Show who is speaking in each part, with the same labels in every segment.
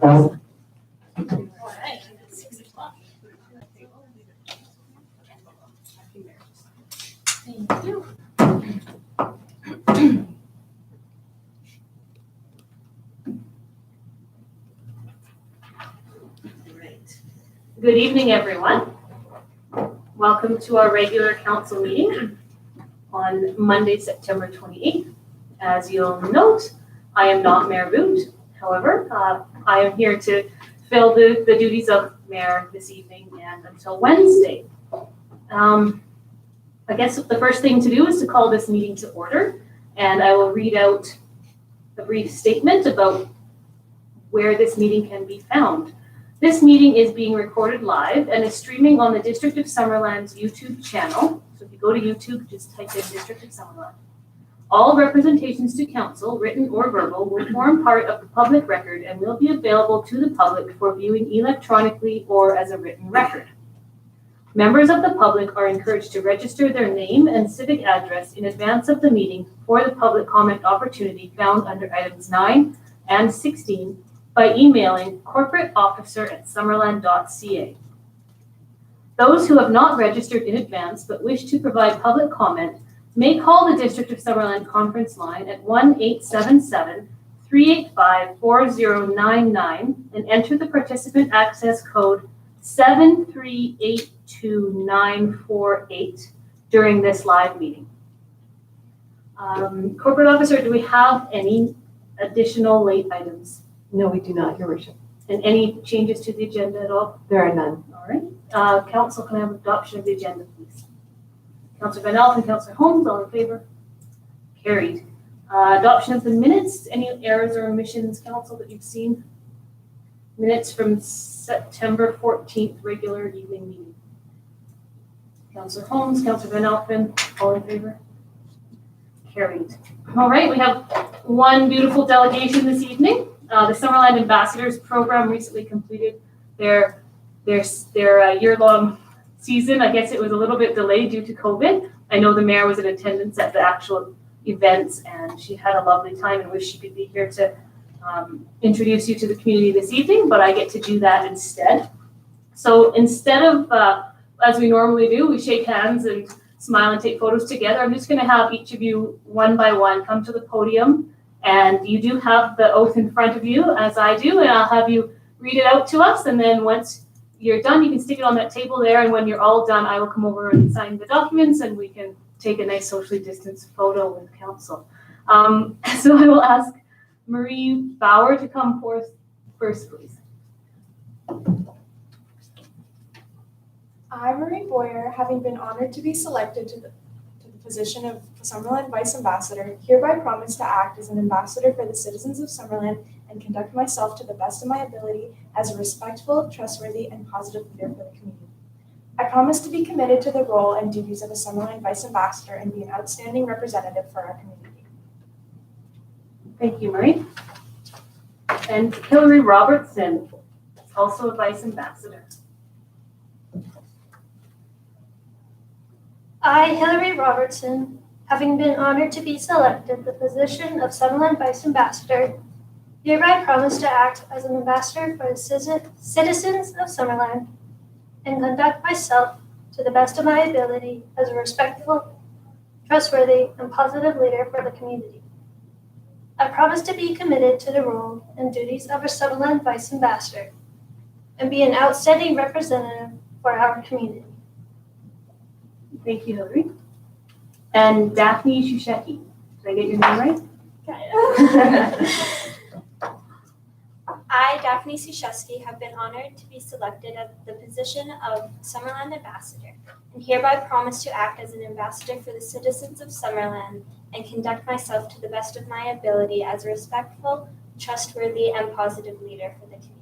Speaker 1: All right, 6 o'clock. Thank you. Great. Good evening, everyone. Welcome to our regular council meeting on Monday, September 28th. As you'll note, I am not Mayor Boot. However, I am here to fill the duties of Mayor this evening and until Wednesday. I guess the first thing to do is to call this meeting to order, and I will read out a brief statement about where this meeting can be found. This meeting is being recorded live and is streaming on the District of Summerland's YouTube channel. So if you go to YouTube, just type in District of Summerland. All representations to council, written or verbal, will form part of the public record and will be available to the public for viewing electronically or as a written record. Members of the public are encouraged to register their name and civic address in advance of the meeting for the public comment opportunity found under items 9 and 16 by emailing corporateofficer@summerland.ca. Those who have not registered in advance but wish to provide public comment may call the District of Summerland conference line at 1-877-385-4099 and enter the participant access code 7382948 during this live meeting. Corporate Officer, do we have any additional late items?
Speaker 2: No, we do not, Your Worship.
Speaker 1: And any changes to the agenda at all?
Speaker 2: There are none.
Speaker 1: All right. Council, can I have adoption of the agenda, please? Councillor Van Elf and Councillor Holmes, all in favor? Carried. Adoption of the minutes. Any errors or omissions, Council, that you've seen? Minutes from September 14th, regular evening meeting. Councillor Holmes, Councillor Van Elfen, all in favor? Carried. All right, we have one beautiful delegation this evening. The Summerland Ambassadors Program recently completed their year-long season. I guess it was a little bit delayed due to COVID. I know the mayor was in attendance at the actual events and she had a lovely time and wish she could be here to introduce you to the community this evening, but I get to do that instead. So instead of, as we normally do, we shake hands and smile and take photos together, I'm just gonna have each of you one by one come to the podium, and you do have the oath in front of you, as I do, and I'll have you read it out to us, and then once you're done, you can stick it on that table there, and when you're all done, I will come over and sign the documents, and we can take a nice socially distanced photo with council. So I will ask Marie Bauer to come forth first, please.
Speaker 3: I, Marie Boyer, having been honored to be selected to the position of Summerland Vice Ambassador, hereby promise to act as an ambassador for the citizens of Summerland and conduct myself to the best of my ability as a respectful, trustworthy, and positive leader for the community. I promise to be committed to the role and duties of a Summerland Vice Ambassador and be an outstanding representative for our community.
Speaker 1: Thank you, Marie. And Hillary Robertson, also a Vice Ambassador.
Speaker 4: I, Hillary Robertson, having been honored to be selected the position of Summerland Vice Ambassador, hereby promise to act as an ambassador for the citizens of Summerland and conduct myself to the best of my ability as a respectful, trustworthy, and positive leader for the community. I promise to be committed to the role and duties of a Summerland Vice Ambassador and be an outstanding representative for our community.
Speaker 1: Thank you, Hillary. And Daphne Shusheki. Did I get your name right?
Speaker 5: I, Daphne Sushesky, have been honored to be selected as the position of Summerland Ambassador and hereby promise to act as an ambassador for the citizens of Summerland and conduct myself to the best of my ability as a respectful, trustworthy, and positive leader for the community.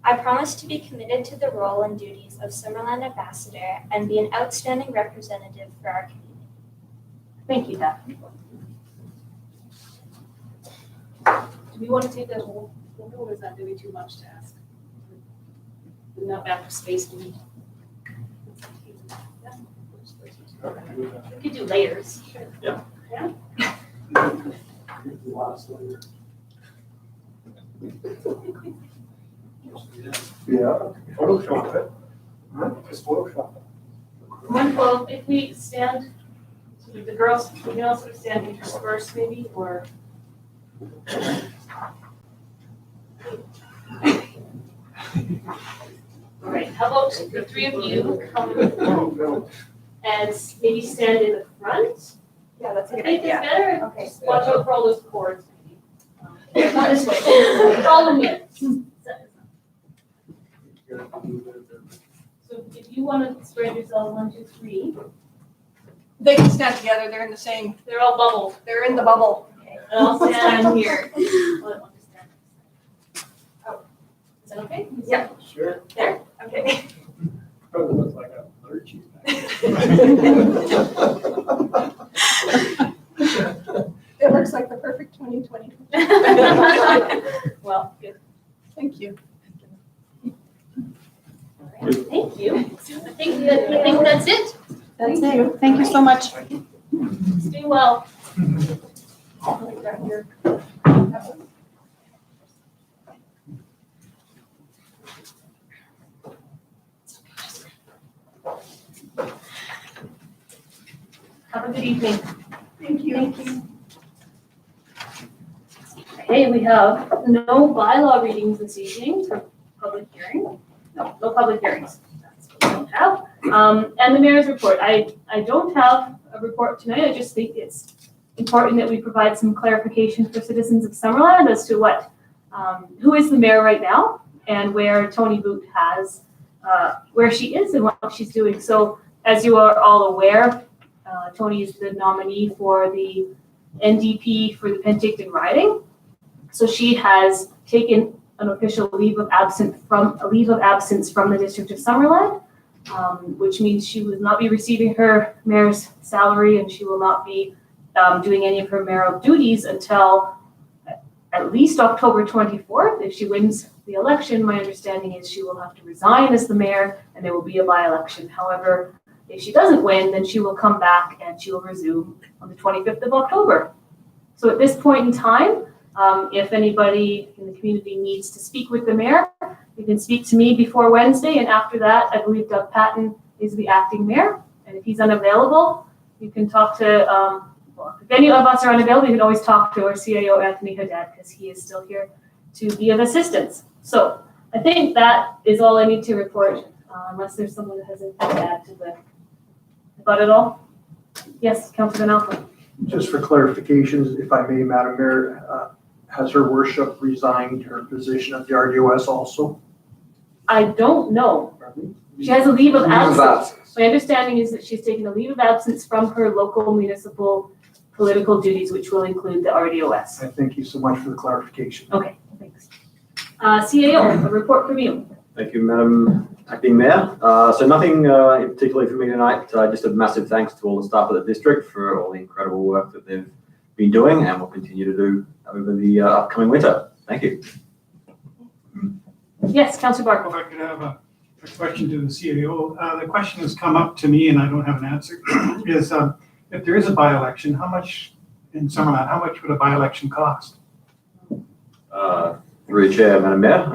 Speaker 5: I promise to be committed to the role and duties of Summerland Ambassador and be an outstanding representative for our community.
Speaker 1: Thank you, Daphne. Do we want to take that whole photo, or is that going to be too much to ask? Not enough space to meet. We could do layers.
Speaker 6: Yeah.
Speaker 1: Yeah.
Speaker 2: Yeah, Photoshop it. Just Photoshop it.
Speaker 1: 112, if we stand, so the girls, we all sort of stand interspersed maybe, or? All right, how about the three of you come and maybe stand in the front?
Speaker 3: Yeah, that's a
Speaker 1: I
Speaker 3: good
Speaker 1: think it's
Speaker 3: idea.
Speaker 1: better.
Speaker 3: Okay.
Speaker 1: Just watch out for all those cords. Not this way. Follow me. So if you want to spread yourselves 1, 2, 3,
Speaker 6: They can stand together, they're in the same,
Speaker 1: they're all bubbled.
Speaker 6: they're in the bubble.
Speaker 1: And I'll stand here. I'll just stand. Oh, is that okay?
Speaker 3: Yeah.
Speaker 2: Sure.
Speaker 1: There? Okay.
Speaker 2: Probably looks like a blurred cheese.
Speaker 6: It looks like the perfect 2020.
Speaker 1: Well, good.
Speaker 6: Thank you.
Speaker 1: All right, thank you. I think that's it.
Speaker 6: Thank you. Thank you so much.
Speaker 1: Stay well. Have a good evening.
Speaker 6: Thank you. Thank you.
Speaker 1: Okay, we have no bylaw readings this evening for public hearing. No public hearings. That's what we don't have. And the mayor's report. I don't have a report tonight. I just think it's important that we provide some clarification for citizens of Summerland as to what, who is the mayor right now and where Tony Boot has, where she is and what she's doing. So as you are all aware, Tony is the nominee for the NDP for the Penticton riding. So she has taken an official leave of absence from the District of Summerland, which means she will not be receiving her mayor's salary and she will not be doing any of her mayoral duties until at least October 24th. If she wins the election, my understanding is she will have to resign as the mayor and there will be a by-election. However, if she doesn't win, then she will come back and she will resume on the 25th of October. So at this point in time, if anybody in the community needs to speak with the mayor, you can speak to me before Wednesday, and after that, I believe Doug Patton is the acting mayor, and if he's unavailable, you can talk to, well, if any of us are unavailable, you can always talk to our CAO, Anthony Haddad, because he is still here to be of assistance. So I think that is all I need to report, unless there's someone that has anything to add to the, about it all. Yes, Councilor Van Alphen.
Speaker 2: Just for clarifications, if I may, Madam Mayor, has her worship resigned her position at the RDOS also?
Speaker 1: I don't know. She has a leave of absence. My understanding is that she's taken a leave of absence from her local municipal political duties, which will include the RDOS.
Speaker 2: I thank you so much for the clarification.
Speaker 1: Okay, thanks. CAO, a report from you.
Speaker 7: Thank you, Madam Acting Mayor. So nothing particularly for me tonight. Just a massive thanks to all the staff of the district for all the incredible work that they've been doing and will continue to do over the upcoming winter. Thank you.
Speaker 1: Yes, Councilor Barkle.
Speaker 8: If I could have a question to the CAO. The question has come up to me and I don't have an answer, is if there is a by-election, how much in Summerland, how much would a by-election cost?
Speaker 7: Through the chair, Madam Mayor,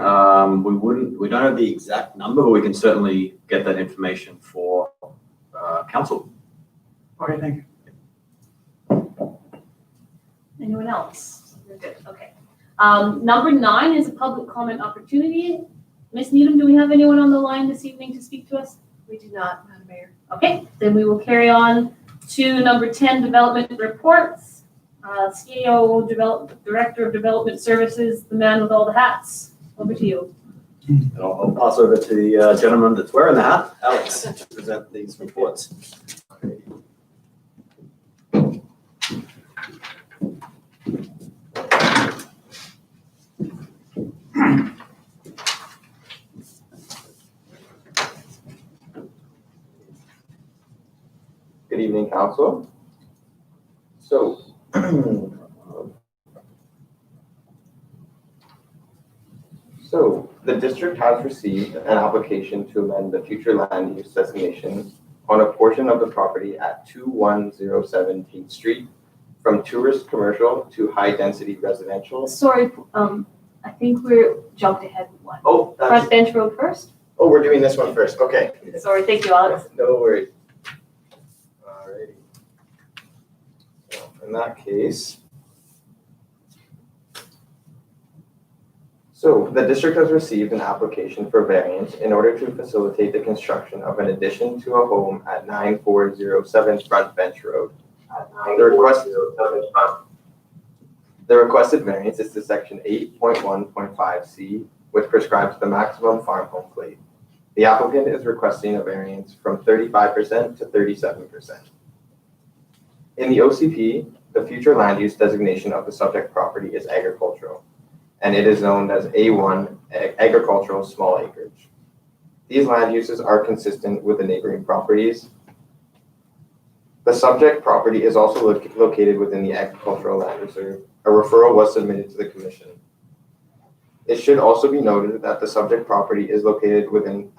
Speaker 7: we don't have the exact number, but we can certainly get that information for council.
Speaker 8: Okay, thank you.
Speaker 1: Anyone else? You're good, okay. Number 9 is a public comment opportunity. Ms. Needham, do we have anyone on the line this evening to speak to us?
Speaker 6: We do not, Madam Mayor.
Speaker 1: Okay, then we will carry on to number 10, development reports. CAO, Director of Development Services, the man with all the hats. Over to you.
Speaker 7: And I'll pass over to the gentleman that's wearing the hat, Alex, to present these reports.
Speaker 9: Good evening, Council. So, the district has received an application to amend the future land use designations on a portion of the property at 2107 Tate Street from tourist commercial to high-density residential.
Speaker 1: Sorry, I I think we're jumped ahead one.
Speaker 9: Oh,
Speaker 1: Front Bench Road first?
Speaker 9: we're doing this one first. Okay.
Speaker 1: Sorry, thank you, Alex.
Speaker 9: No worries. Alrighty. So in that case, so the district has received an application for variance in order to facilitate the construction of an addition to a home at 9407 Front Bench Road. The requested variance is to section 8.1.5C, which prescribes the maximum farm home plate. The applicant is requesting a variance from 35% to 37%. In the OCP, the future land use designation of the subject property is agricultural, and it is known as A1 agricultural small acreage. These land uses are consistent with the neighboring properties. The subject property is also located within the agricultural land reserve. A referral was submitted to the commission. It should also be noted that the subject property is located within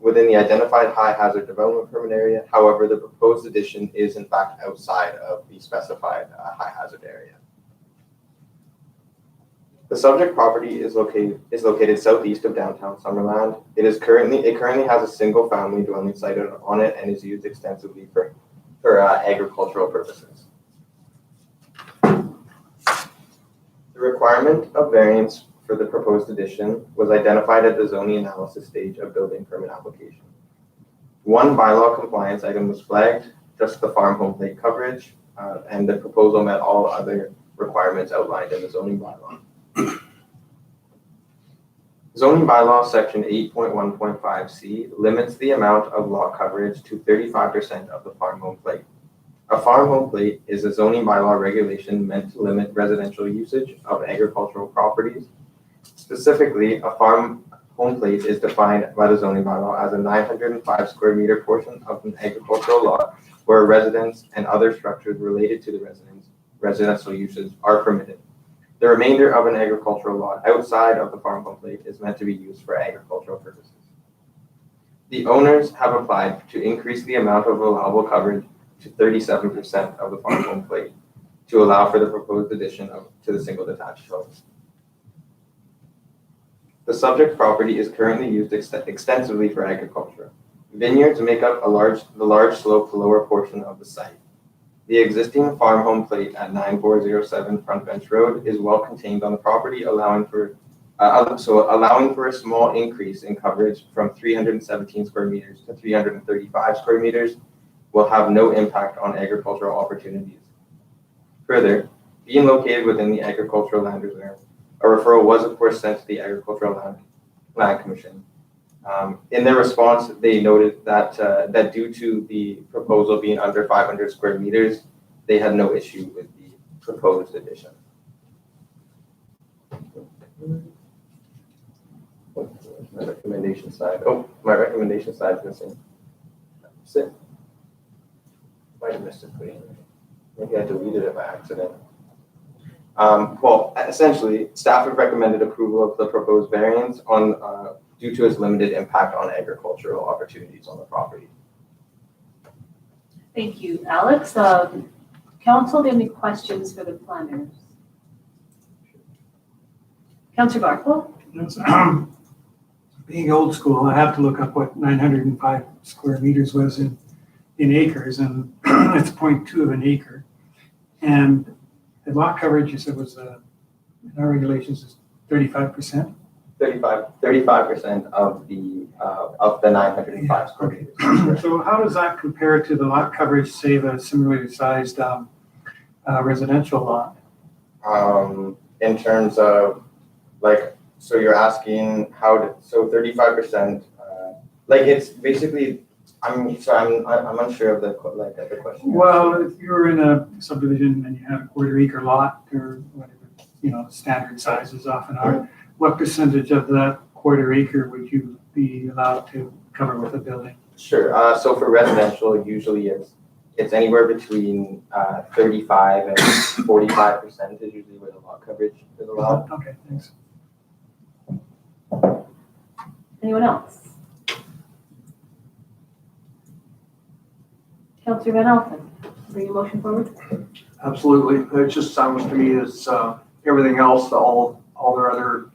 Speaker 9: the identified high hazard development permit area. However, the proposed addition is in fact outside of the specified high hazard area. The subject property is located southeast of downtown Summerland. It currently has a single family dwelling site on it and is used extensively for agricultural purposes. The requirement of variance for the proposed addition was identified at the zoning analysis stage of building permit application. One bylaw compliance item was flagged, just the farm home plate coverage, and the proposal met all other requirements outlined in the zoning bylaw. Zoning bylaw section 8.1.5C limits the amount of lot coverage to 35% of the farm home plate. A farm home plate is a zoning bylaw regulation meant to limit residential usage of agricultural properties. Specifically, a farm home plate is defined by the zoning bylaw as a 905 square meter portion of an agricultural lot where residence and other structures related to the residential uses are permitted. The remainder of an agricultural lot outside of the farm home plate is meant to be used for agricultural purposes. The owners have applied to increase the amount of allowable coverage to 37% of the farm home plate to allow for the proposed addition to the single detached homes. The subject property is currently used extensively for agriculture. Vineyards make up the large sloped lower portion of the site. The existing farm home plate at 9407 Front Bench Road is well contained on the property, allowing for a small increase in coverage from 317 square meters to 335 square meters will have no impact on agricultural opportunities. Further, being located within the agricultural land reserve, a referral was of course sent to the Agricultural Land Commission. In their response, they noted that due to the proposal being under 500 square meters, they had no issue with the proposed addition. My recommendation side. Oh, my recommendation side is missing. Sit. Might have missed it. Maybe I deleted it by accident. Well, essentially, staff have recommended approval of the proposed variance due to its limited impact on agricultural opportunities on the property.
Speaker 1: Thank you, Alex. Council, do you have any questions for the planners? Councillor Barco?
Speaker 8: Yes, being old school, I have to look up what 905 square meters was in acres, and it's 0.2 of an acre. And the lot coverage, you said, was in our regulations is 35%?
Speaker 9: 35% of the 905 square meters.
Speaker 8: So how does that compare to the lot coverage, say, of a similarly sized residential lot?
Speaker 9: In terms of so you're asking so 35%, it's basically, I'm unsure of the question.
Speaker 8: Well, if you were in a subdivision and you had a quarter acre lot or whatever, standard sizes often are, what percentage of that quarter acre would you be allowed to cover with a building?
Speaker 9: Sure. So for residential, usually it's anywhere between 35 and 45% is usually where the lot coverage is allowed.
Speaker 8: Okay, thanks.
Speaker 1: Anyone else? Councillor Van Alphen, bring your motion forward.
Speaker 2: Absolutely. It just sounds to me as everything else, all their other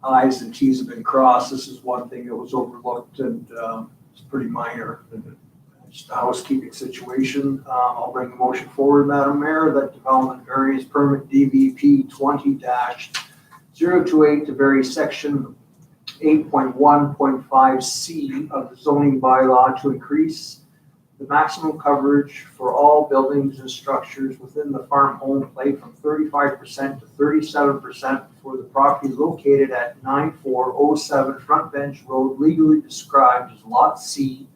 Speaker 2: i's and t's have been crossed. This is one thing that was overlooked and it's pretty minor. Just a housekeeping situation. I'll bring the motion forward, Madam Mayor, that development variance permit DVP 20-028 to vary section 8.1.5C of the zoning bylaw to increase the maximum coverage for all buildings and structures within the farm home plate from 35% to 37% for the property located at 9407 Front Bench Road, legally described as Lot C,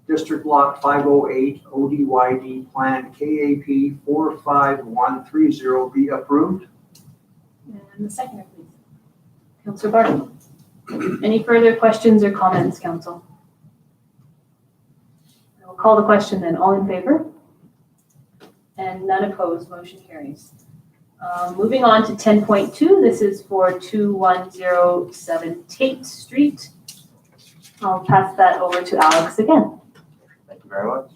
Speaker 2: District Lot 508, ODYD Plan KAP 45130 be approved.
Speaker 1: And the seconder, please. Councillor Barton. Any further questions or comments, council? I will call the question then. All in favor? And none opposed. Motion carries. Moving on to 10.2. This is for 2107 Tate Street. I'll pass that over to Alex again.
Speaker 9: Thank you very much.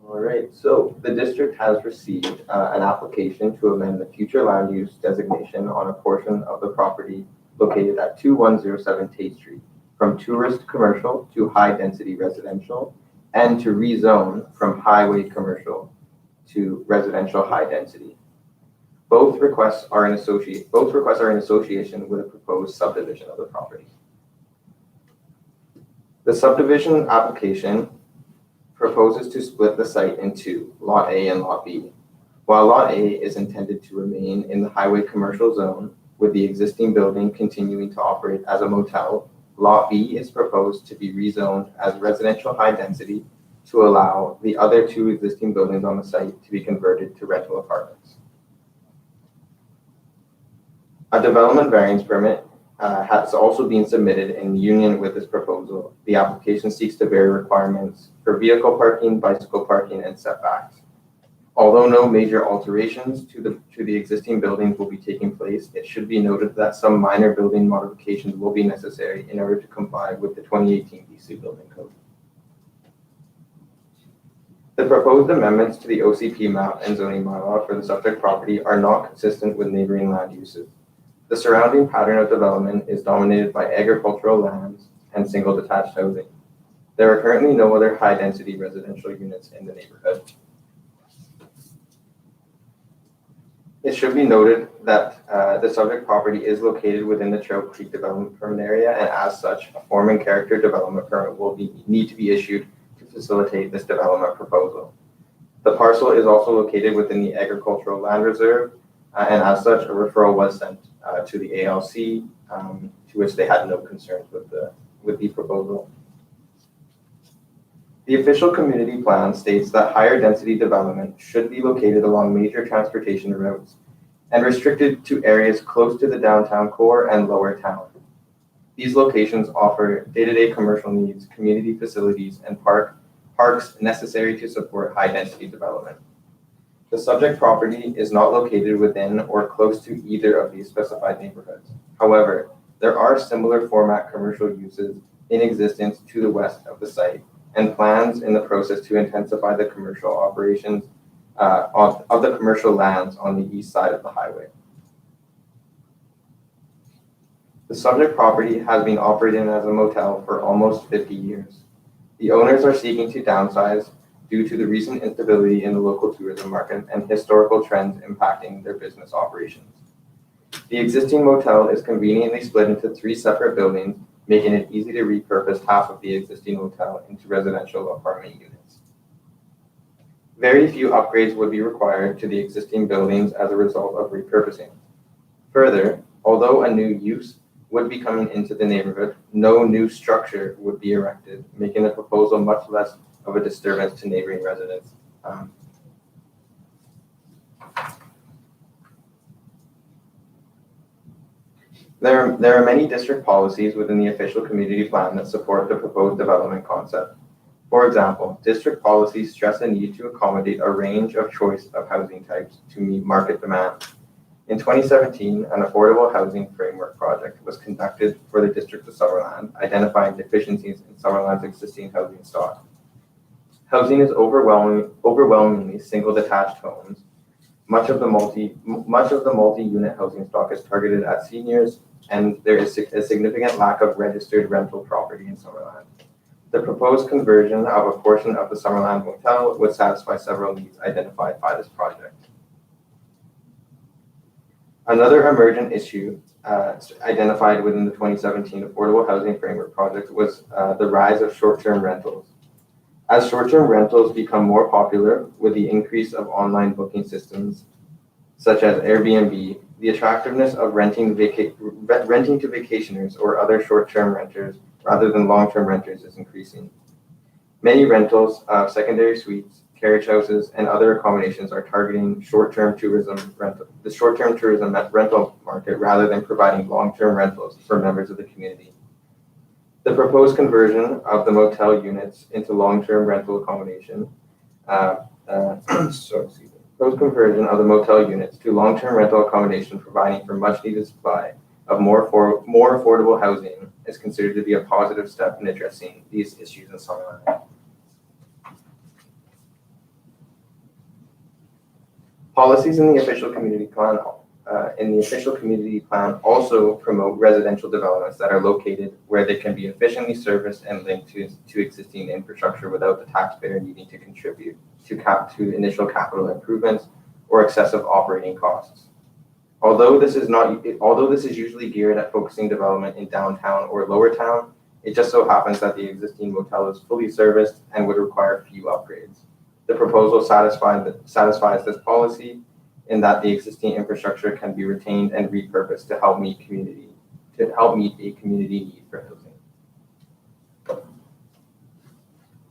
Speaker 9: All right, so the district has received an application to amend the future land use designation on a portion of the property located at 2107 Tate Street from tourist commercial to high-density residential and to rezone from highway commercial to residential high-density. Both requests are in association with a proposed subdivision of the property. The subdivision application proposes to split the site into Lot A and Lot B. While Lot A is intended to remain in the highway commercial zone, with the existing building continuing to operate as a motel, Lot B is proposed to be rezoned as residential high density to allow the other two existing buildings on the site to be converted to rental apartments. A development variance permit has also been submitted in union with this proposal. The application seeks to vary requirements for vehicle parking, bicycle parking, and setbacks. Although no major alterations to the existing buildings will be taking place, it should be noted that some minor building modifications will be necessary in order to comply with the 2018 BC Building Code. The proposed amendments to the OCP map and zoning bylaw for the subject property are not consistent with neighboring land uses. The surrounding pattern of development is dominated by agricultural lands and single detached housing. There are currently no other high-density residential units in the neighborhood. It should be noted that the subject property is located within the Trail Creek Development Permit area, and as such, a form and character development permit will need to be issued to facilitate this development proposal. The parcel is also located within the Agricultural Land Reserve, and as such, a referral was sent to the ALC, to which they had no concerns with the proposal. The official community plan states that higher density development should be located along major transportation routes and restricted to areas close to the downtown core and lower town. These locations offer day-to-day commercial needs, community facilities, and parks necessary to support high density development. The subject property is not located within or close to either of these specified neighborhoods. However, there are similar format commercial uses in existence to the west of the site, and plans in the process to intensify the commercial operations of the commercial lands on the east side of the highway. The subject property has been operating as a motel for almost 50 years. The owners are seeking to downsize due to the recent instability in the local tourism market and historical trends impacting their business operations. The existing motel is conveniently split into 3 separate buildings, making it easy to repurpose half of the existing hotel into residential apartment units. Very few upgrades would be required to the existing buildings as a result of repurposing. Further, although a new use would be coming into the neighborhood, no new structure would be erected, making the proposal much less of a disturbance to neighboring residents. There are many district policies within the official community plan that support the proposed development concept. For example, district policies stress a need to accommodate a range of choice of housing types to meet market demand. In 2017, an affordable housing framework project was conducted for the District of Summerland, identifying deficiencies in Summerland's existing housing stock. Housing is overwhelmingly single detached homes. Much of the multi-unit housing stock is targeted at seniors, and there is a significant lack of registered rental property in Summerland. The proposed conversion of a portion of the Summerland Motel would satisfy several needs identified by this project. Another emergent issue identified within the 2017 Affordable Housing Framework Project was the rise of short-term rentals. As short-term rentals become more popular with the increase of online booking systems such as Airbnb, the attractiveness of renting to vacationers or other short-term renters rather than long-term renters is increasing. Many rentals of secondary suites, carriage houses, and other accommodations are targeting the short-term tourism rental market rather than providing long-term rentals for members of the community. The proposed conversion of the motel units into long-term rental accommodation, proposed conversion of the motel units to long-term rental accommodation providing for much-needed supply of more affordable housing is considered to be a positive step in addressing these issues in Summerland. Policies in the official community plan also promote residential developments that are located where they can be efficiently serviced and linked to existing infrastructure without the taxpayer needing to contribute to initial capital improvements or excessive operating costs. Although this is usually geared at focusing development in downtown or lower town, it just so happens that the existing motel is fully serviced and would require few upgrades. The proposal satisfies this policy in that the existing infrastructure can be retained and repurposed to help meet a community need for housing.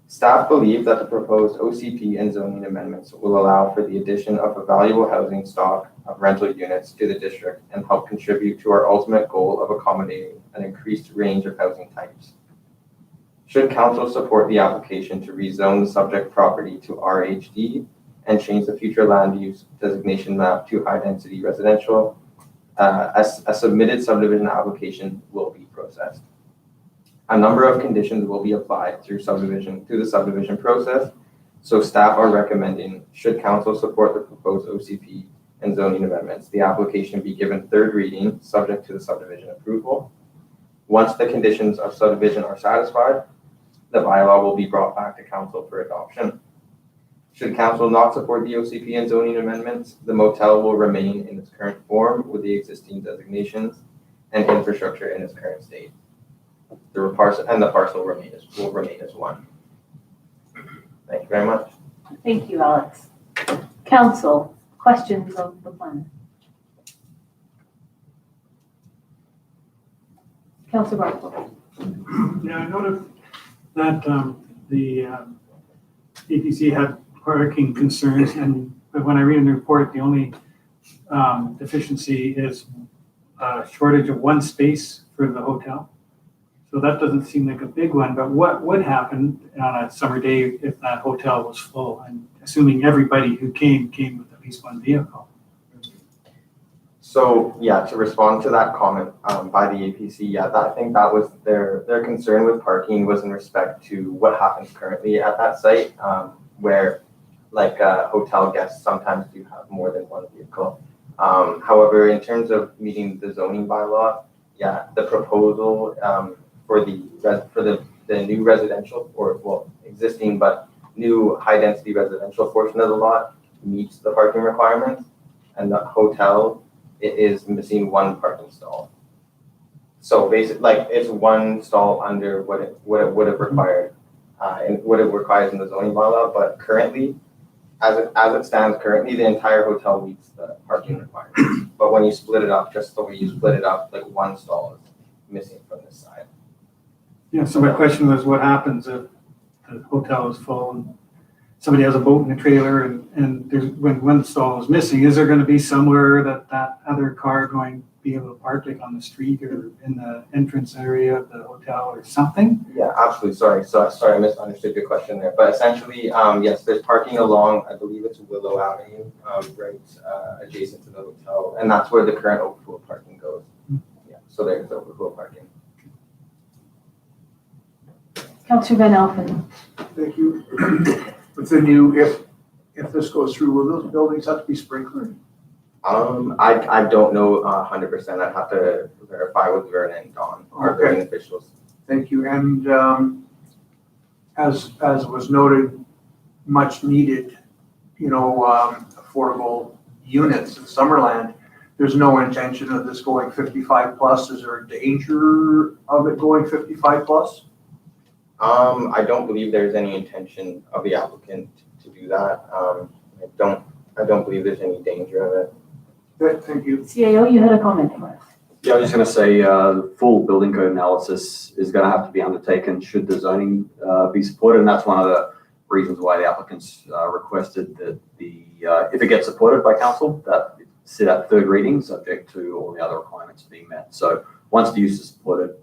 Speaker 9: Staff believe that the proposed OCP and zoning amendments will allow for the addition of a valuable housing stock of rental units to the district and help contribute to our ultimate goal of accommodating an increased range of housing types. Should council support the application to rezone the subject property to RHD and change the future land use designation map to high-density residential, a submitted subdivision application will be processed. A number of conditions will be applied through the subdivision process, so staff are recommending, should council support the proposed OCP and zoning amendments, the application be given third reading subject to the subdivision approval. Once the conditions of subdivision are satisfied, the bylaw will be brought back to council for adoption. Should council not support the OCP and zoning amendments, the motel will remain in its current form with the existing designations and infrastructure in its current state. The parcel will remain as one. Thank you very much.
Speaker 1: Thank you, Alex. Council, questions of the plan? Councilor Barco.
Speaker 8: Yeah, I noticed that the APC had parking concerns, but when I read in the report, the only deficiency is a shortage of one space for the hotel. So that doesn't seem like a big one, but what would happen on a summer day if that hotel was full? I'm assuming everybody who came with at least one vehicle.
Speaker 9: So yeah, to respond to that comment by the APC, I think that was their concern with parking was in respect to what happens currently at that site, where hotel guests sometimes do have more than one vehicle. However, in terms of meeting the zoning bylaw, the proposal for the new residential existing but new high density residential portion of the lot meets the parking requirements, and the hotel it is missing one parking stall. So basically, it's one stall under what it would have required, and what it requires in the zoning bylaw. But currently, as it stands currently, the entire hotel meets the parking requirements. But when you split it up, just the way you split it up, one stall is missing from this side.
Speaker 8: Yeah. So my question was, what happens if the hotel is full and somebody has a boat and a trailer, and there's when one stall is missing, is there going to be somewhere that other car going to be able to park, like on the street or in the entrance area of the hotel or something?
Speaker 9: Yeah, absolutely. Sorry, I misunderstood your question there. But essentially, yes, there's parking along, I believe it's Willow Avenue, right adjacent to the hotel, and that's where the current overflow parking goes. Yeah, so there's overflow parking.
Speaker 1: Councilor Van Alphen.
Speaker 10: Thank you. With the new, if
Speaker 2: if this goes through, will those buildings have to be sprinklered?
Speaker 9: I don't know 100%. I'd have to verify with Vernon and Don, our
Speaker 2: Okay.
Speaker 9: building officials.
Speaker 2: Thank you. And as was noted, much needed, affordable units in Summerland. There's no intention of this going 55 plus. Is there a danger of it going 55 plus?
Speaker 9: I don't believe there's any intention of the applicant to do that. I don't believe there's any danger of it.
Speaker 2: Good, thank you.
Speaker 1: CAO, you had a comment for us.
Speaker 7: Yeah, I was just going to say, the full building code analysis is going to have to be undertaken should the zoning be supported, and that's one of the reasons why the applicants requested that if it gets supported by council, that it sit at third reading, subject to all the other requirements being met. So once the use is supported,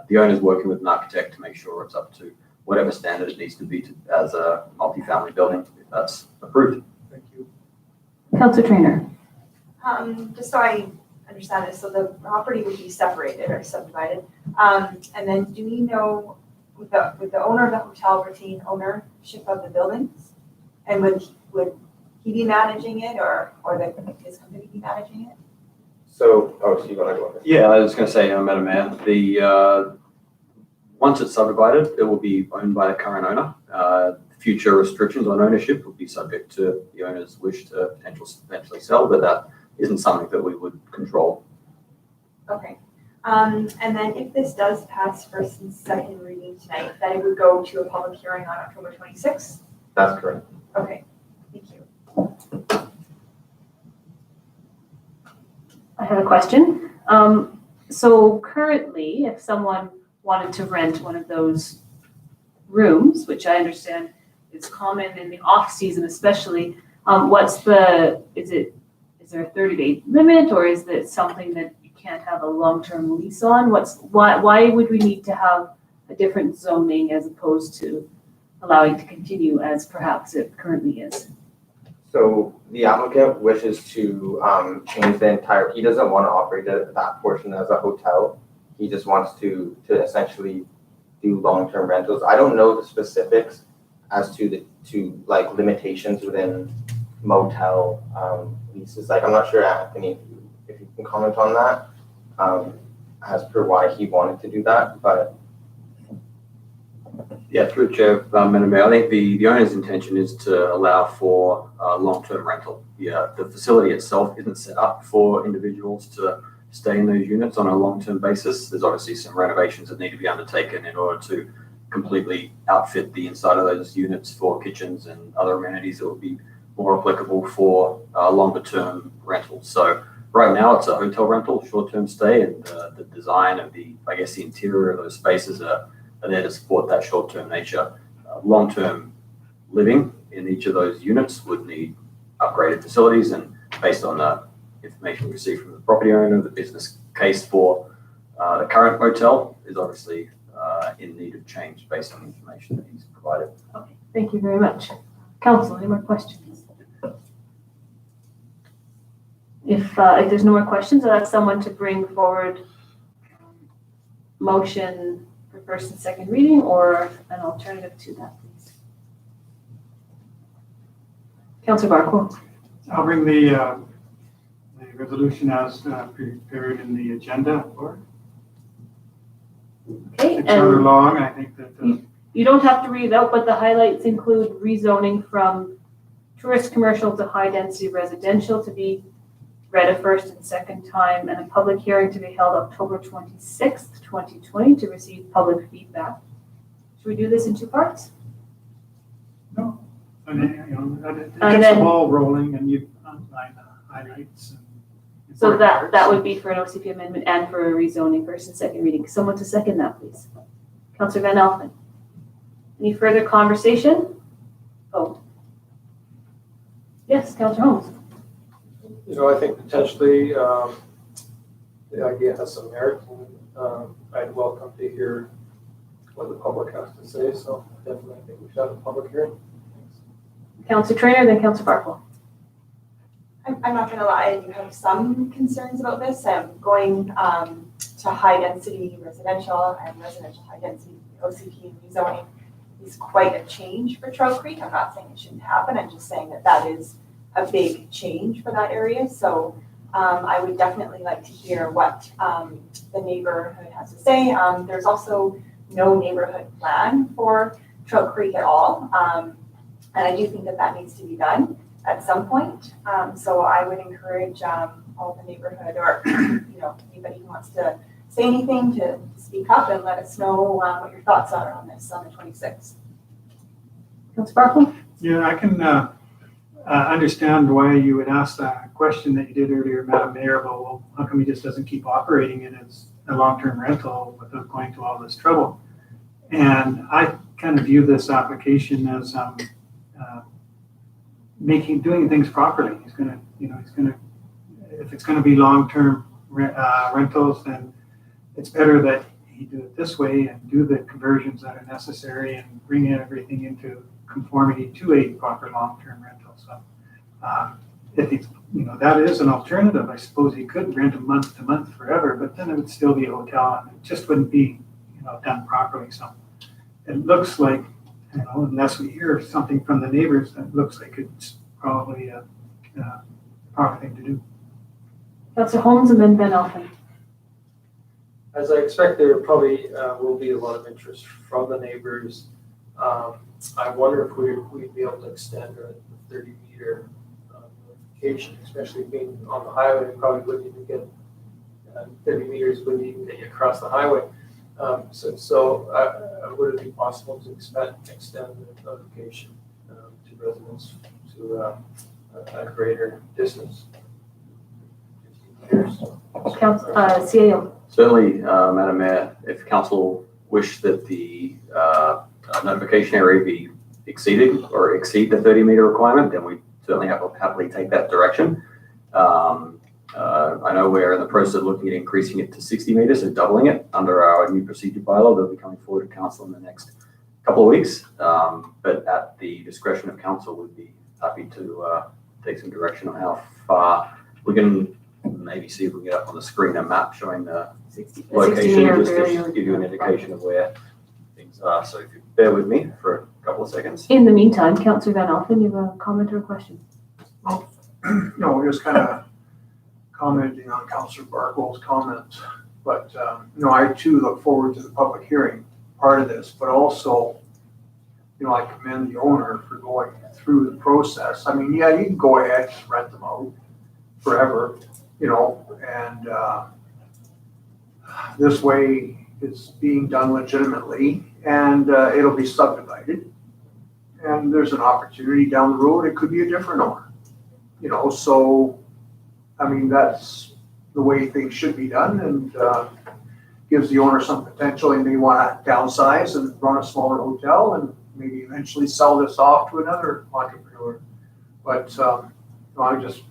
Speaker 7: the owner's working with an architect to make sure it's up to whatever standard it needs to be as a multifamily building, if that's approved.
Speaker 2: Thank you.
Speaker 1: Councillor Trainer.
Speaker 10: Just so I understand this, so the property would be separated or subdivided. And then do we know, with the owner of the hotel retain ownership of the buildings? And would he be managing it or his company be managing it?
Speaker 9: So, Steve, you want to go ahead?
Speaker 7: Yeah, I was going to say, Madam Mayor, once it's subdivided, it will be owned by the current owner. Future restrictions on ownership will be subject to the owner's wish to potentially sell, but that isn't something that we would control.
Speaker 10: Okay. And then if this does pass first and second reading tonight, then it would go to a public hearing on October 26th?
Speaker 9: That's correct.
Speaker 10: Okay, thank you.
Speaker 1: I have a question. So currently, if someone wanted to rent one of those rooms, which I understand is common in the off season especially, is there a 30-day limit, or is it something that you can't have a long-term lease on? Why would we need to have a different zoning as opposed to allowing to continue as perhaps it currently is?
Speaker 9: So the applicant wishes to change the entire, he doesn't want to operate that portion as a hotel. He just wants to essentially do long-term rentals. I don't know the specifics as to limitations within motel leases. I'm not sure, Anthony, if you can comment on that, as per why he wanted to do that, but.
Speaker 7: Yeah, through Chair, Madam Mayor, I think the owner's intention is to allow for long-term rental. The facility itself isn't set up for individuals to stay in those units on a long-term basis. There's obviously some renovations that need to be undertaken in order to completely outfit the inside of those units for kitchens and other amenities that would be more applicable for longer-term rentals. So right now it's a hotel rental, short-term stay, and the design of the interior of those spaces are there to support that short-term nature. Long-term living in each of those units would need upgraded facilities, and based on the information we received from the property owner, the business case for the current motel is obviously in need of change based on the information that he's provided.
Speaker 1: Okay, thank you very much. Council, any more questions? If there's no more questions, I'll ask someone to bring forward motion for first and second reading or an alternative to that, please. Councillor Barco.
Speaker 8: I'll bring the resolution as prepared in the agenda for.
Speaker 1: Okay,
Speaker 8: It's rather
Speaker 1: and
Speaker 8: long, I think that.
Speaker 1: you don't have to read it out, but the highlights include rezoning from tourist commercial to high density residential to be read a first and second time, and a public hearing to be held October 26th, 2020 to receive public feedback. Should we do this in two parts?
Speaker 8: No. And then, it
Speaker 1: And
Speaker 8: gets
Speaker 1: then-
Speaker 8: the ball rolling and you outline the highlights. And
Speaker 1: So
Speaker 8: important
Speaker 1: that
Speaker 8: parts.
Speaker 1: would be for an OCP amendment and for a rezoning first and second reading. Someone to second that, please. Councillor Van Elfen. Any further conversation? Oh. Yes, Councillor Holmes.
Speaker 11: I think potentially the idea has some merit, and I'd welcome to hear what the public has to say, so definitely I think we should have a public hearing.
Speaker 1: Councillor Trainer, then Councillor Barco.
Speaker 10: I'm not gonna lie, I do have some concerns about this. Going to high density residential and residential high density OCP and rezoning. is quite a change for Trail Creek. I'm not saying it shouldn't happen, I'm just saying that that is a big change for that area. So I would definitely like to hear what the neighborhood has to say. There's also no neighborhood plan for Trail Creek at all. And I do think that that needs to be done at some point. So I would encourage all the neighborhood or anybody who wants to say anything to speak up and let us know what your thoughts are on this on the 26th.
Speaker 1: Councilor Barkle?
Speaker 8: Yeah, I can understand why you would ask that question that you did earlier, Madam Mayor, about, well, how come he just doesn't keep operating it as a long-term rental without going to all this trouble? And I kind of view this application as doing things properly. He's gonna, if it's gonna be long-term rentals, then it's better that he do it this way and do the conversions that are necessary and bring everything into conformity to a proper long-term rental. So if it's, that is an alternative. I suppose he could rent a month to month forever, but then it would still be a hotel and it just wouldn't be, done properly. So it looks like, unless we hear something from the neighbors, it looks like it's probably a proper thing to do.
Speaker 1: Councilor Holmes and then Ben Elfin.
Speaker 11: As I expect, there probably will be a lot of interest from the neighbors. I wonder if we'd be able to extend the 30-meter notification, especially being on the highway. We probably wouldn't even get 30 meters wouldn't even get you across the highway. So would it be possible to extend the notification to residents to a greater distance? 15 meters.
Speaker 1: CAO.
Speaker 7: Certainly, Madam Mayor, if council wish that the notification area be exceeded or exceed the 30-meter requirement, then we certainly happily take that direction. I know we're in the process of looking at increasing it to 60 meters, so doubling it under our new procedure bylaw that'll be coming forward to council in the next couple of weeks. But at the discretion of council, we'd be happy to take some direction on how far we can maybe see if we can get up on the screen a map showing the location, just to give you an indication of where things are. So if you bear with me for a couple of seconds.
Speaker 1: In the meantime, Councilor Van Alphen, you have a comment or a question?
Speaker 2: No, just kind of commenting on Councilor Barkle's comments. But, I too look forward to the public hearing part of this, but also, I commend the owner for going through the process. I mean, yeah, you can go ahead and rent them out forever, and this way it's being done legitimately and it'll be subdivided. And there's an opportunity down the road, it could be a different owner, so, I mean, that's the way things should be done and gives the owner some potential. He may want to downsize and run a smaller hotel and maybe eventually sell this off to another entrepreneur. But I'm just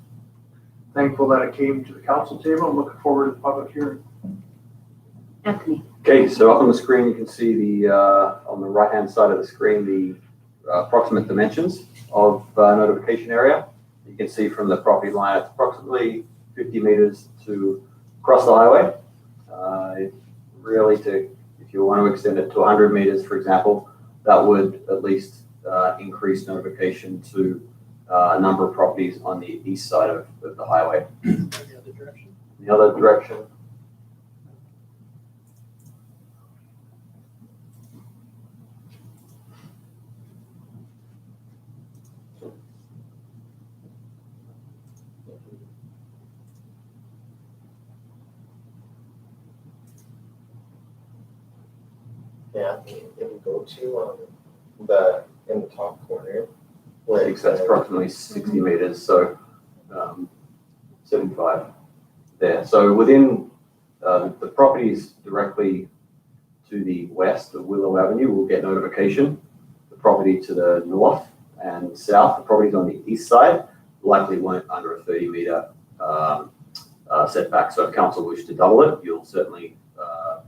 Speaker 2: thankful that it came to the council table and looking forward to the public hearing.
Speaker 1: Anthony.
Speaker 7: Okay, so up on the screen, you can see the on the right-hand side of the screen, the approximate dimensions of notification area. You can see from the property line, it's approximately 50 meters to cross the highway. Really, if you want to extend it to 100 meters, for example, that would at least increase notification to a number of properties on the east side of the highway.
Speaker 11: The other direction.
Speaker 7: The other direction.
Speaker 9: Yeah, if we go to in the top corner,
Speaker 7: I
Speaker 9: where
Speaker 7: think that's approximately 60 meters, so 75 there. So within the properties directly to the west of Willow Avenue will get notification. The property to the north and south, the properties on the east side, likely won't under a 30-meter setback. So if council wish to double it, you'll certainly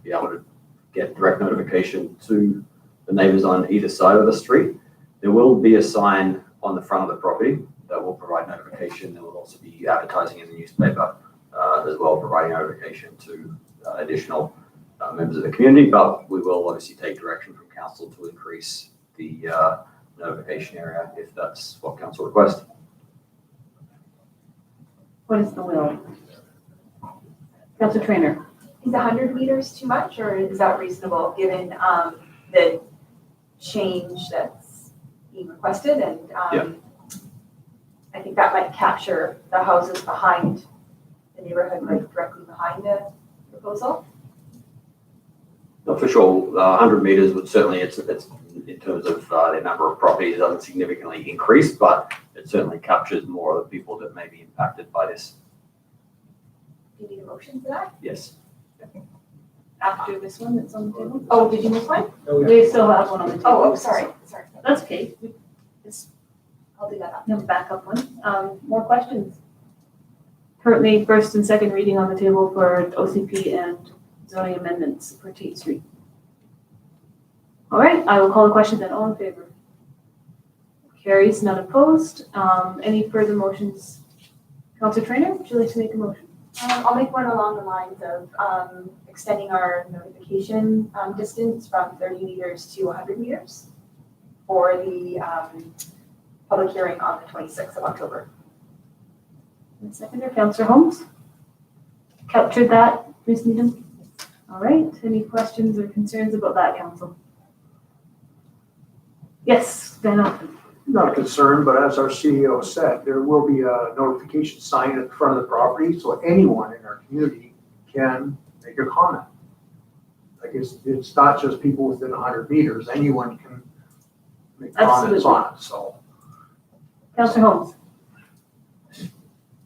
Speaker 7: be able to get direct notification to the neighbors on either side of the street. There will be a sign on the front of the property that will provide notification. There will also be advertising in the newspaper as well, providing notification to additional members of the community, but we will obviously take direction from council to increase the notification area if that's what council requests.
Speaker 1: What is the will? Councillor Trainer.
Speaker 10: Is 100 meters too much, or is that reasonable, given the change that's being requested? And I think that might capture the houses behind the neighborhood, like directly behind the proposal.
Speaker 7: Not for sure, 100 meters would certainly, it's in terms of the number of properties, it doesn't significantly increase, but it certainly captures more of the people that may be impacted by this.
Speaker 10: Do you need a motion for that?
Speaker 7: Yes.
Speaker 1: After this one that's on the table?
Speaker 10: Oh, did you miss one?
Speaker 1: We still have one on the table.
Speaker 10: Oh, sorry.
Speaker 1: That's okay.
Speaker 10: I'll do that up.
Speaker 1: We have a backup one. More questions? Currently, first and second reading on the table for OCP and zoning amendments for Tate Street. All right, I will call the question then. All in favor? Carries, none opposed. Any further motions? Councillor Trainer, would you like to make a motion?
Speaker 10: I'll make one along the lines of extending our notification distance from 30 meters to 100 meters for the public hearing on the 26th of October.
Speaker 1: And seconder, Councillor Holmes? Captured that, Ms. Needham? All right, any questions or concerns about that, Council? Yes, Van Alphen.
Speaker 2: Not a concern, but as our CEO said, there will be a notification sign at the front of the property, so anyone in our community can make a comment. Like it's not just people within 100 meters, anyone can make comments on it, so.
Speaker 1: Councillor Holmes?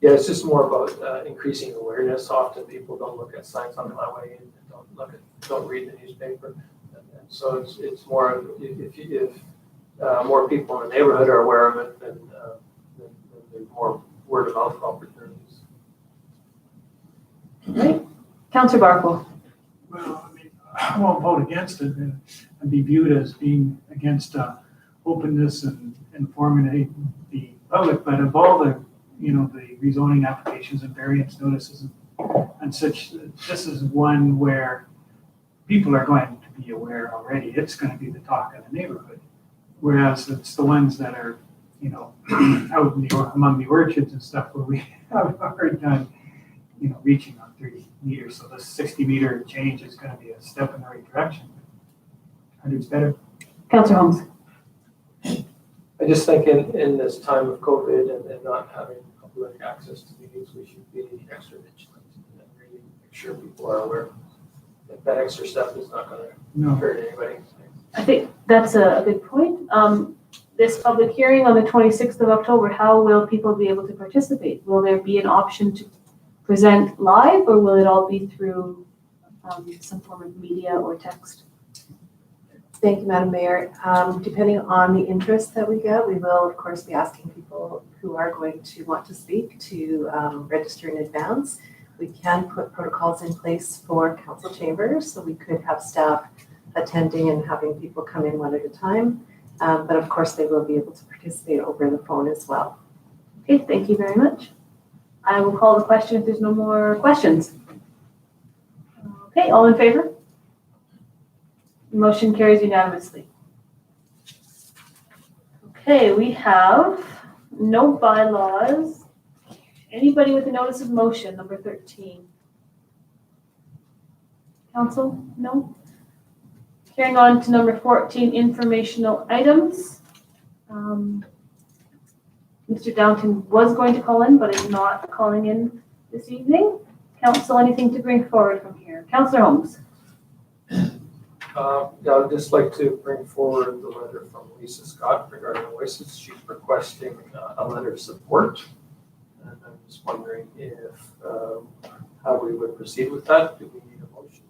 Speaker 11: Yeah, it's just more about increasing awareness. Often people don't look at signs on the highway and don't read the newspaper. And so it's more, if more people in the neighborhood are aware of it, then there's more word of mouth opportunities.
Speaker 1: All right, Councillor Barco?
Speaker 8: Well, I mean, I won't vote against it and be viewed as being against openness and informing the public, but of all the, the rezoning applications and variance notices and such, this is one where people are going to be aware already. It's going to be the talk of the neighborhood. Whereas it's the ones that are, out in among the orchards and stuff where we have a hard time, reaching on 30 meters. So the 60-meter change is going to be a step in the right direction. 100's better.
Speaker 1: Councillor Holmes?
Speaker 11: I just think in this time of COVID and not having public access to meetings, we should be extra vigilant and really make sure people are aware that extra step is not going to hurt anybody.
Speaker 1: I think that's a good point. This public hearing on the 26th of October, how will people be able to participate? Will there be an option to present live, or will it all be through some form of media or text?
Speaker 6: Thank you, Madam Mayor. Depending on the interest that we get, we will, of course, be asking people who are going to want to speak to register in advance. We can put protocols in place for council chambers, so we could have staff attending and having people come in one at a time. But of course, they will be able to participate over the phone as well.
Speaker 1: Okay, thank you very much. I will call the question if there's no more questions. Okay, all in favor? Motion carries unanimously. Okay, we have no bylaws. Anybody with a notice of motion, number 13? Council? No? Carrying on to number 14, informational items. Mr. Downton was going to call in, but is not calling in this evening. Council, anything to bring forward from here? Councillor Holmes.
Speaker 11: Yeah, I'd just like to bring forward the letter from Lisa Scott regarding Oasis. She's requesting a letter of support. And I'm just wondering how we would proceed with that. Do we need a motion?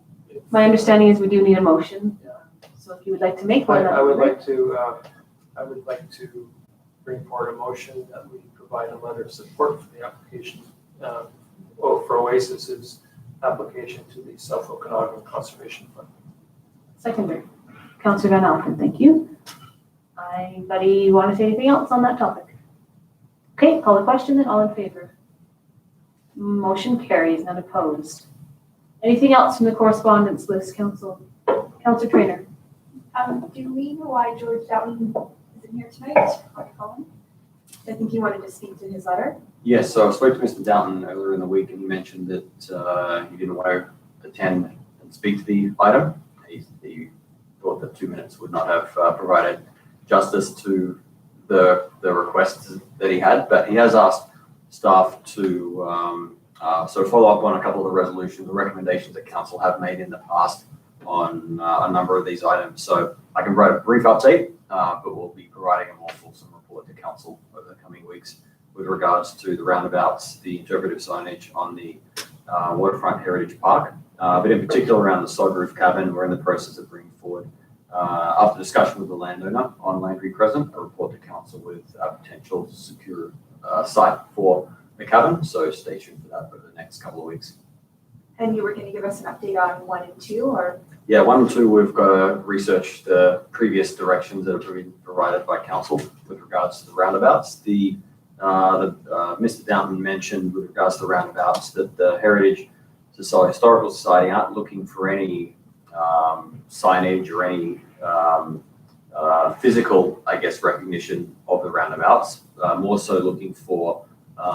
Speaker 1: My understanding is we do need a motion.
Speaker 11: Yeah.
Speaker 1: So if you would like to make one.
Speaker 11: I would like to bring forward a motion that we provide a letter of support for the application, for Oasis's application to the South Okanagan Conservation Fund.
Speaker 1: Seconder. Councillor Van Alphen, thank you. Anybody want to say anything else on that topic? Okay, call the question then, all in favor. Motion carries, none opposed. Anything else from the correspondence list, Council? Councillor Trainer.
Speaker 10: Do we know why George Downton isn't here tonight? By phone? I think he wanted to speak to his letter.
Speaker 7: Yes, so I spoke to Mr. Downton earlier in the week and he mentioned that he didn't want to attend and speak to the item. He thought that 2 minutes would not have provided justice to the requests that he had, but he has asked staff to follow up on a couple of the resolutions, the recommendations that council have made in the past on a number of these items. So I can provide a brief update, but we'll be providing a more fulsome report to council over the coming weeks with regards to the roundabouts, the interpretive signage on the Waterfront Heritage Park, but in particular around the sod roof cabin. We're in the process of bringing forward, after discussion with the landowner on Landry Crescent, a report to council with a potential secure site for the cabin. So stay tuned for that over the next couple of weeks.
Speaker 10: And you were going to give us an update on 1 and 2, or?
Speaker 7: Yeah, 1 and 2, we've got to research the previous directions that have been provided by council with regards to the roundabouts. Mr. Downton mentioned with regards to the roundabouts that the Historical Society aren't looking for any signage or any physical, I guess, recognition of the roundabouts, more so looking for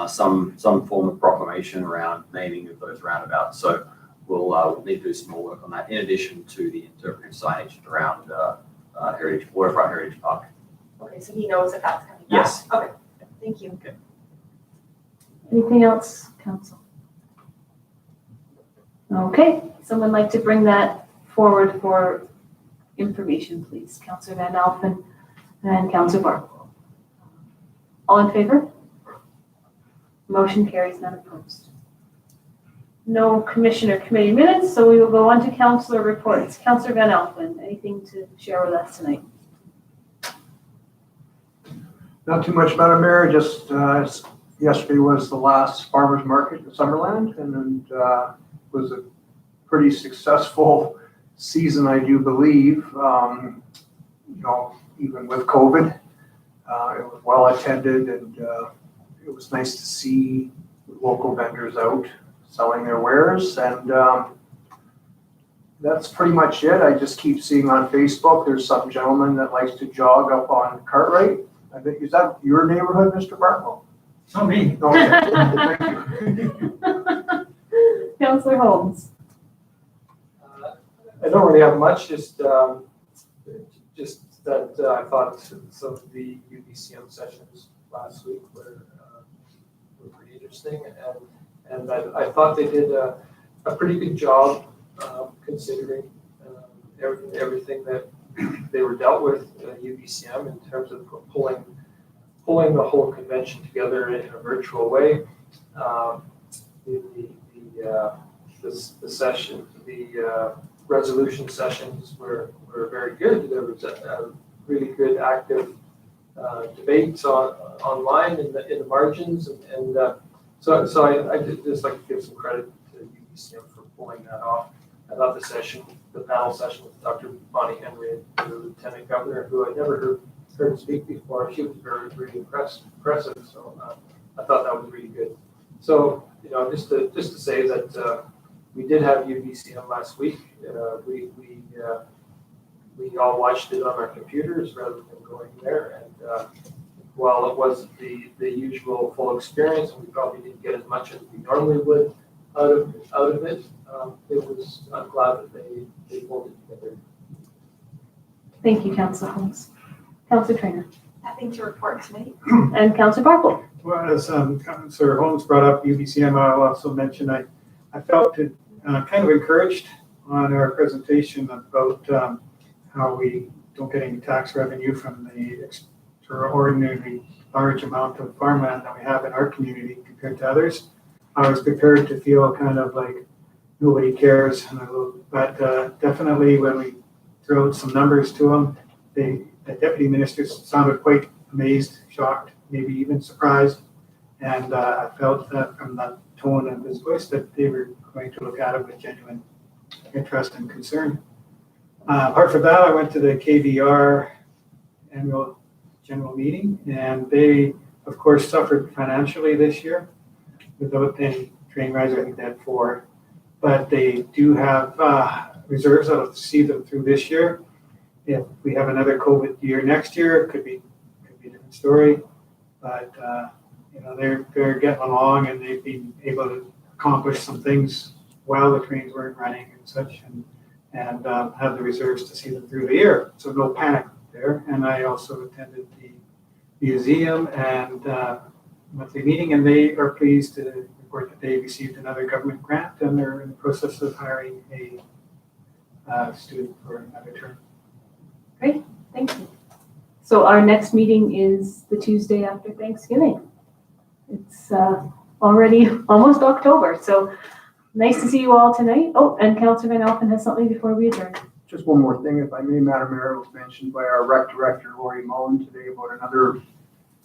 Speaker 7: some form of proclamation around naming of those roundabouts. So we'll need to do some more work on that in addition to the interpretive signage around Waterfront Heritage Park.
Speaker 10: Okay, so he knows that that's coming back?
Speaker 7: Yes.
Speaker 10: Okay, thank you.
Speaker 1: Anything else, council? Okay, someone like to bring that forward for information, please. Councillor Van Alphen and Councillor Barlow. All in favor? Motion carries, none opposed. No commissioner committee minutes, so we will go on to councillor reports. Councillor Van Alphen, anything to share with us tonight?
Speaker 2: Not too much, Madam Mayor, just yesterday was the last farmer's market in Summerland, and was a pretty successful season, I do believe. Even with COVID, it was well attended, and it was nice to see local vendors out selling their wares, and that's pretty much it. I just keep seeing on Facebook, there's some gentleman that likes to jog up on Cartwright. I think, is that your neighborhood, Mr. Barlow?
Speaker 8: Not me.
Speaker 2: Okay, thank you.
Speaker 1: Councillor Holmes.
Speaker 11: I don't really have much, just that I thought some of the UBCM sessions last week were pretty interesting, and I thought they did a pretty good job considering everything that they were dealt with at UBCM in terms of pulling the whole convention together in a virtual way. The resolution sessions were very good. There was a really good active debates online in the margins, and so I just like to give some credit to UBCM for pulling that off. I thought the panel session with Dr. Bonnie Henry, the Lieutenant Governor, who I never heard speak before, she was very impressive. So I thought that was really good. So just to say that we did have UBCM last week. We all watched it on our computers rather than going there, and while it wasn't the usual full experience, and we probably didn't get as much as we normally would out of it, I'm glad that they pulled it together.
Speaker 1: Thank you, Councillor Holmes. Councillor Trainer.
Speaker 10: Nothing to report tonight.
Speaker 1: And Councillor Barlow.
Speaker 8: Well, as Councillor Holmes brought up UBCM, I'll also mention I felt kind of encouraged on our presentation about how we don't get any tax revenue from the extraordinarily large amount of farmland that we have in our community compared to others. I was prepared to feel kind of like nobody cares, but definitely when we threw out some numbers to them, the deputy ministers sounded quite amazed, shocked, maybe even surprised, and I felt that from the tone of his voice that they were going to look at it with genuine interest and concern. Apart from that, I went to the KVR annual general meeting, and they, of course, suffered financially this year without any train rides. I think they had 4, but they do have reserves that'll see them through this year. If we have another COVID year next year, it could be a different story. But, they're getting along and they've been able to accomplish some things while the trains weren't running and such, and have the reserves to see them through the year. So no panic there. And I also attended the museum and monthly meeting, and they are pleased to report that they received another government grant and they're in the process of hiring a student for another term.
Speaker 1: Thank you. So our next meeting is the Tuesday after Thanksgiving. It's already almost October, so nice to see you all tonight. Oh, and Councillor Van Alphen has something before we adjourn.
Speaker 2: Just one more thing, if I may, Madam Mayor, it was mentioned by our rec director, Lori Mullen, today about another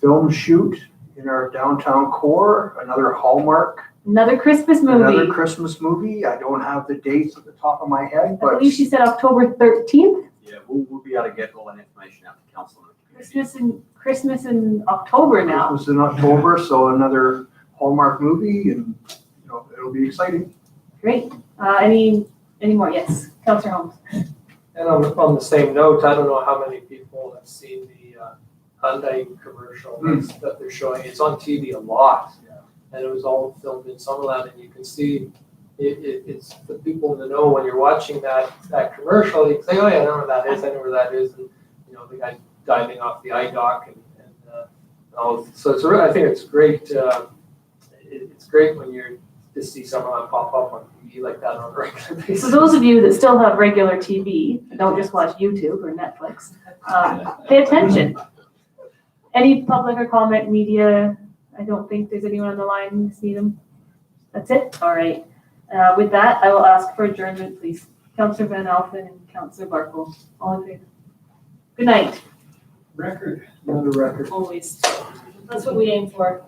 Speaker 2: film shoot in our downtown core, another Hallmark.
Speaker 1: Another Christmas
Speaker 2: Another
Speaker 1: movie.
Speaker 2: Christmas movie. I don't have the dates at the top of my head,
Speaker 1: I
Speaker 2: but
Speaker 1: believe she said October 13th.
Speaker 7: Yeah, we'll be able to get all that information out to council. and the community.
Speaker 1: Christmas in October now.
Speaker 2: it was in October, so another Hallmark movie, and it'll be exciting.
Speaker 1: Great. Any more? Yes, Councillor Holmes.
Speaker 11: And on the same note, I don't know how many people have seen the Hyundai commercial that they're showing. It's on TV a lot. And it was all filmed in Summerland, and you can see it's the people in the know when you're watching that commercial. You can say, oh yeah, I know where that is. I know where that is. And the guy diving off the eye dock and all. So it's I think it's great. It's great when you're to see Summerland pop up on TV like that on a regular basis.
Speaker 1: So those of you that still have regular TV, don't just watch YouTube or Netflix, pay attention. Any public or comment media? I don't think there's anyone on the line. See them? That's it? All right. With that, I will ask for adjournment, please. Councillor Van Alphen and Councillor Barkle. All in favor? Good night.
Speaker 8: Record, another record.
Speaker 1: Always. That's what we aim for.